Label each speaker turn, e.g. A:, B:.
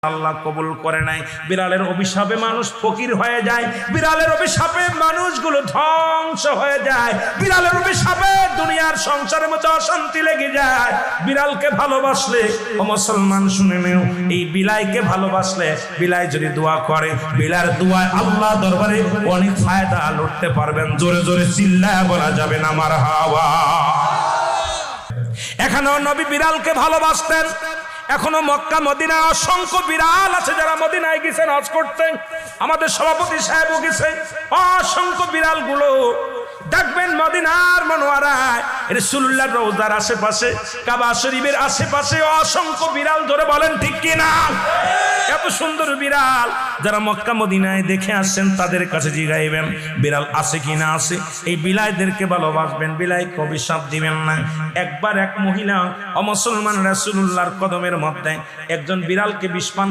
A: আল্লাহ কবুল করে নাই। বিড়ালের অভিশাপে মানুষ ফকির হয়ে যায়, বিড়ালের অভিশাপে মানুষগুলো ধ্বংস হয়ে যায়, বিড়ালের অভিশাপে দুনিয়ার সংসারের মধ্যে অশান্তি লেগে যায়। বিড়ালকে ভালোবাসলে ও মুসলমান শুনে নেও, এই বিলাইকে ভালোবাসলে বিলাই যদি দোয়া করে, বিলার দোয়ায় আল্লাহ দরবারে অনেক ফায়দা লুটতে পারবেন। জোরে জোরে চিল্লায় বলা যাবে না মারহাবা। এখানেও নবী বিড়ালকে ভালোবাসতেন। এখনো মক্কা মদিনা অসংখ্য বিড়াল আছে যারা মদিনায় গেছেন হজ করতে। আমাদের সভাপতি সাহেবও গেছে। অসংখ্য বিড়াল গুলো দেখবেন মদিনার মনোয়ারায় রাসূলুল্লাহর রওজার আশেপাশে, কাবা শরীফের আশেপাশে অসংখ্য বিড়াল। ধরে বলেন ঠিক কি না? এত সুন্দর বিড়াল যারা মক্কা মদিনায় দেখে আসছেন তাদের কাছে জিগাইবেন বিড়াল আছে কি না আছে। এই বিলাইদেরকে ভালোবাসবেন, বিলাইকে অভিশাপ দিবেন না। একবার এক মহিলা অমুসলমান রাসূলুল্লাহর কদমের মধ্যে একজন বিড়ালকে বিষ পান